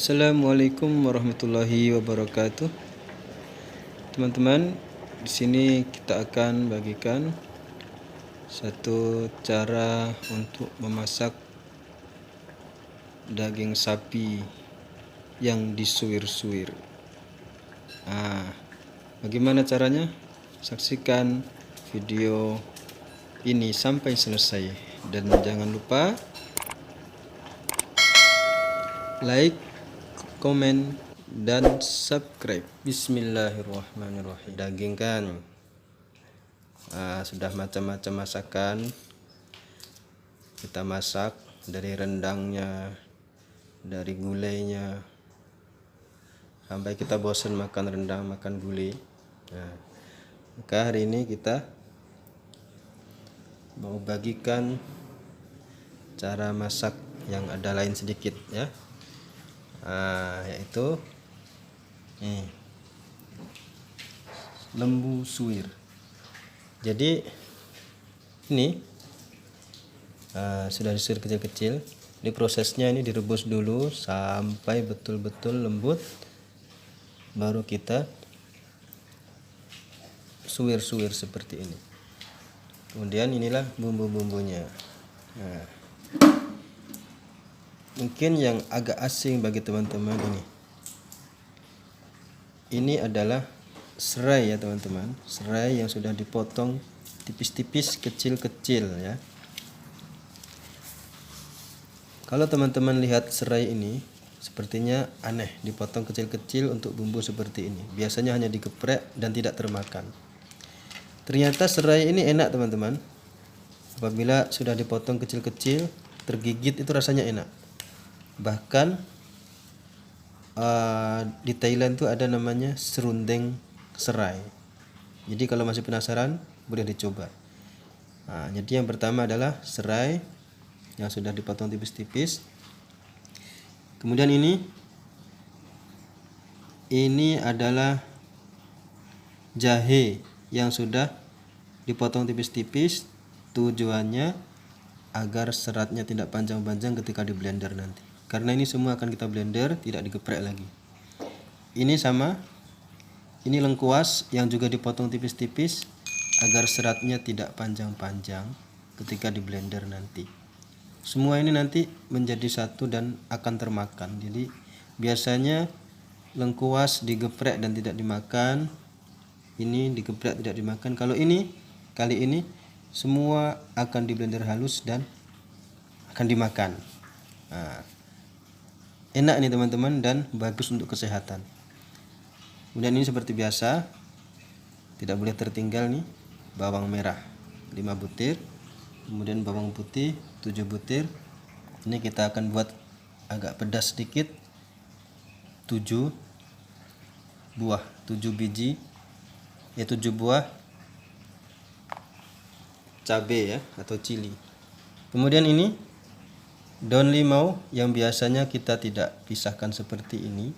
Assalamualaikum warahmatullahi wabarakatuh. Teman-teman, di sini kita akan bagikan satu cara untuk memasak daging sapi yang disuir-suir. Bagaimana caranya? Saksikan video ini sampai selesai dan jangan lupa like, komen, dan subscribe. Bismillahirrahmanirrahim. Daging kan sudah macam-macam masakan kita masak, dari rendangnya, dari gulainya, sampai kita bosan makan rendang, makan gulai. Maka hari ini kita mau bagikan cara masak yang ada lain sedikit ya. Yaitu lembu suwir. Jadi ini sudah disuir kecil-kecil. Di prosesnya ini direbus dulu sampai betul-betul lembut, baru kita suwir-suwir seperti ini. Kemudian inilah bumbu-bumbunya. Mungkin yang agak asing bagi teman-teman ini adalah serai ya teman-teman, serai yang sudah dipotong tipis-tipis, kecil-kecil ya. Kalau teman-teman lihat serai ini sepertinya aneh, dipotong kecil-kecil untuk bumbu seperti ini. Biasanya hanya digeprek dan tidak termakan. Ternyata serai ini enak teman-teman. Apabila sudah dipotong kecil-kecil, tergigit itu rasanya enak. Bahkan di Thailand tuh ada namanya serundeng serai. Jadi kalau masih penasaran boleh dicoba. Jadi yang pertama adalah serai yang sudah dipotong tipis-tipis. Kemudian ini adalah jahe yang sudah dipotong tipis-tipis. Tujuannya agar seratnya tidak panjang-panjang ketika di blender nanti. Karena ini semua akan kita blender, tidak digeprek lagi. Ini sama, ini lengkuas yang juga dipotong tipis-tipis agar seratnya tidak panjang-panjang ketika di blender nanti. Semua ini nanti menjadi satu dan akan termakan. Jadi biasanya lengkuas digeprek dan tidak dimakan, ini digeprek tidak dimakan. Kalau ini kali ini semua akan di blender halus dan akan dimakan. Enak nih teman-teman dan bagus untuk kesehatan. Kemudian ini seperti biasa, tidak boleh tertinggal nih bawang merah 5 butir, kemudian bawang putih 7 butir. Ini kita akan buat agak pedas sedikit. 7 buah, 7 biji, 7 buah cabai ya atau cili. Kemudian ini daun limau yang biasanya kita tidak pisahkan seperti ini,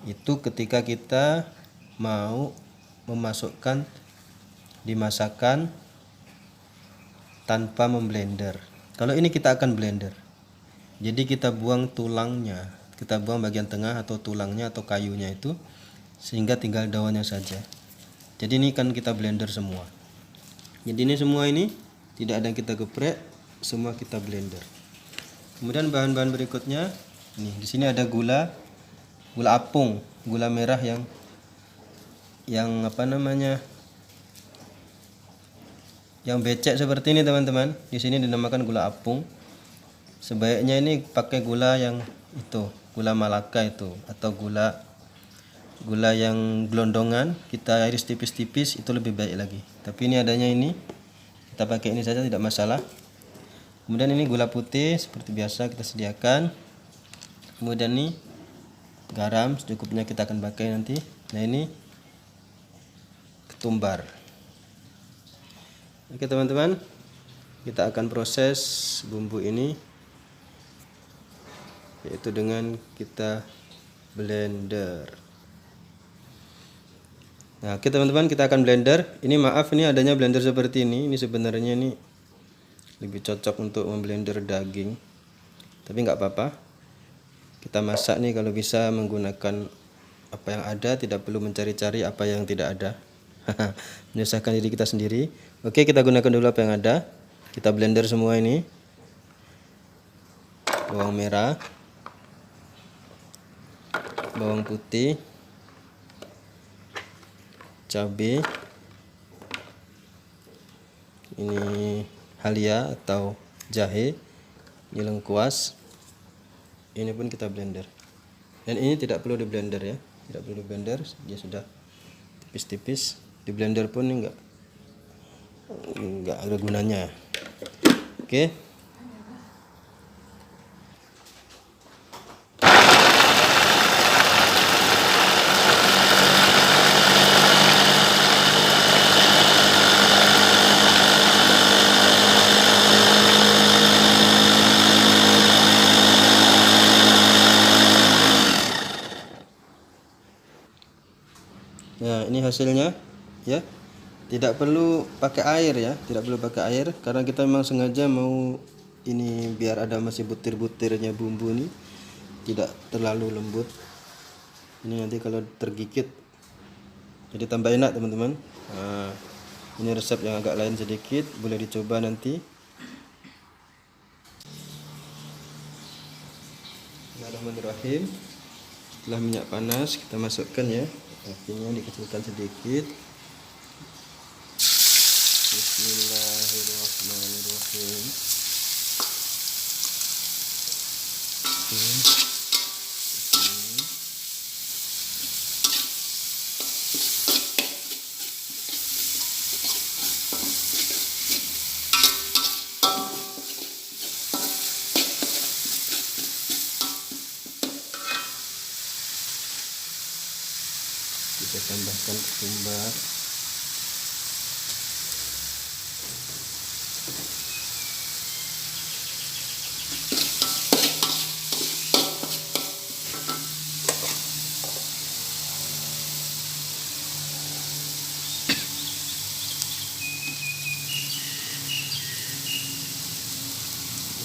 itu ketika kita mau memasukkan di masakan tanpa memblender. Kalau ini kita akan blender, jadi kita buang tulangnya, kita buang bagian tengah atau tulangnya atau kayunya itu, sehingga tinggal daunnya saja. Jadi ini kan kita blender semua. Jadi ini semua ini tidak ada yang kita geprek, semua kita blender. Kemudian bahan-bahan berikutnya, di sini ada gula apung, gula merah yang apa namanya, yang becek seperti ini teman-teman. Di sini dinamakan gula apung. Sebaiknya ini pakai gula yang itu, gula Malaka itu, atau gula yang gelondongan. Kita iris tipis-tipis, itu lebih baik lagi. Tapi ini adanya ini, kita pakai ini saja tidak masalah. Kemudian ini gula putih seperti biasa kita sediakan. Kemudian ini garam secukupnya kita akan pakai nanti. Nah ini ketumbar. Oke teman-teman, kita akan proses bumbu ini yaitu dengan kita blender. Nah oke teman-teman, kita akan blender. Ini maaf, ini adanya blender seperti ini. Ini sebenarnya ini lebih cocok untuk memblender daging, tapi nggak apa-apa. kita masak nih kalau bisa menggunakan apa yang ada, tidak perlu mencari-cari apa yang tidak ada. Menyusahkan diri kita sendiri. Oke, kita gunakan dulu apa yang ada. Kita blender semua ini. Bawang merah, bawang putih, cabai, ini halia atau jahe, ini lengkuas, ini pun kita blender. Dan ini tidak perlu di blender ya, tidak perlu di blender, dia sudah tipis-tipis. Di blender pun enggak ada gunanya. Oke. Nah, ini hasilnya ya. Tidak perlu pakai air ya, tidak perlu pakai air karena kita memang sengaja mau ini biar ada masih butir-butirnya bumbu nih, tidak terlalu lembut. Ini nanti kalau tergigit jadi tambah enak teman-teman. Nah, ini resep yang agak lain sedikit, boleh dicoba nanti. Bismillahirrahmanirrahim. Setelah minyak panas kita masukkan ya, apinya dikecilkan sedikit. Bismillahirrahmanirrahim. Kita tambahkan ketumbar.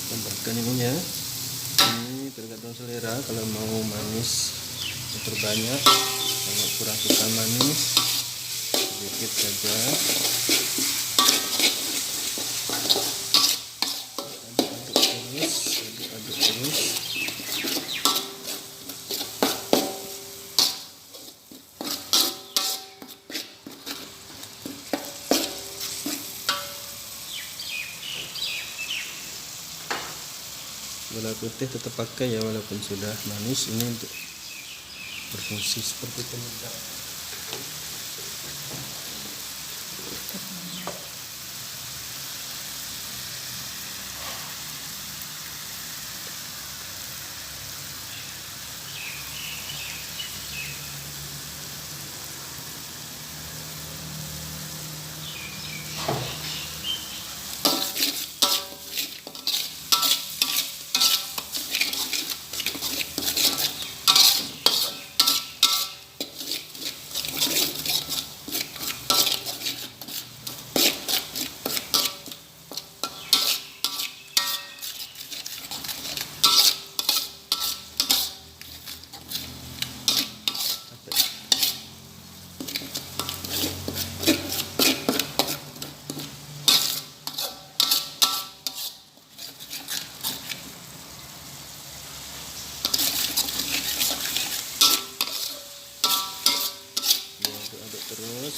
Tambahkan ininya. Ini tergantung selera, kalau mau manis diperbanyak, kalau kurang suka manis sedikit saja. Aduk terus. Gula putih tetap pakai ya walaupun sudah manis, ini untuk berfungsi seperti penyedap. Terus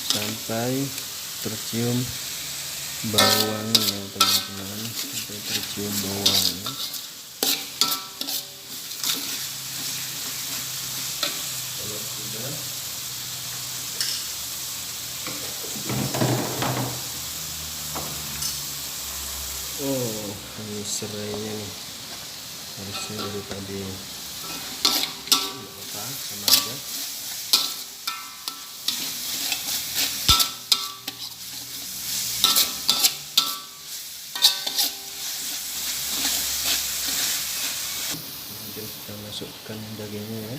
sampai tercium bawangnya teman-teman, sampai tercium bawangnya. Kalau sudah ini serainya nih, harusnya dari tadi nggak apa-apa, sama aja. Kita masukkan dagingnya ya.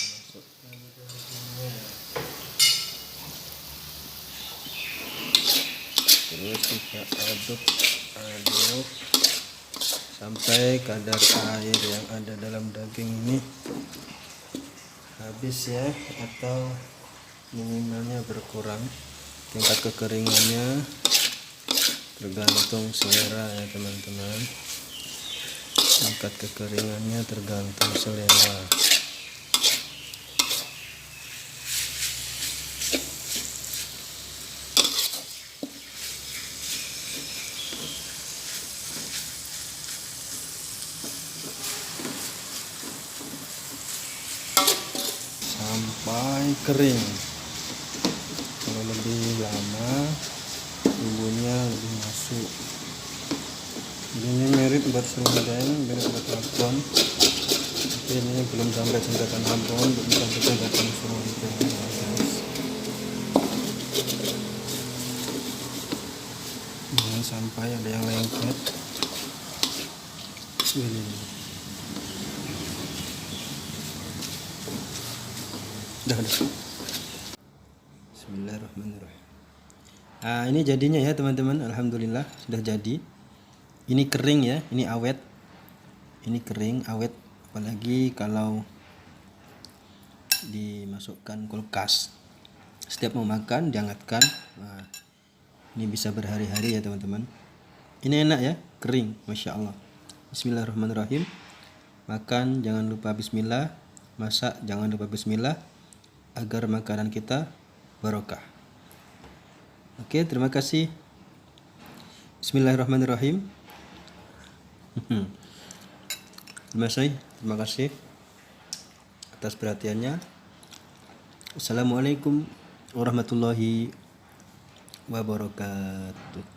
Masukkan dagingnya. Terus kita aduk aduk sampai kadar air yang ada dalam daging ini habis ya, atau minimalnya berkurang. Tingkat kekeringannya tergantung selera ya teman-teman. Tingkat kekeringannya tergantung selera. Sampai kering. Kalau lebih lama bumbunya lebih masuk. Ini mirip buat serundeng, mirip buat abon, tapi ini belum sampai tingkatan abon, belum sampai tingkatan serundeng ya guys. Jangan sampai ada yang lengket. Ini udah. Bismillahirrahmanirrahim. Nah, ini jadinya ya teman-teman, alhamdulillah sudah jadi. Ini kering ya, ini awet. Ini kering, awet, apalagi kalau dimasukkan kulkas. Setiap mau makan dihangatkan. Nah, ini bisa berhari-hari ya teman-teman. Ini enak ya, kering, masya Allah. Bismillahirrahmanirrahim. Makan jangan lupa bismillah, masak jangan lupa bismillah, agar makanan kita barokah. Oke, terima kasih. Bismillahirrahmanirrahim. Terima kasih atas perhatiannya. Assalamualaikum warahmatullahi wabarakatuh.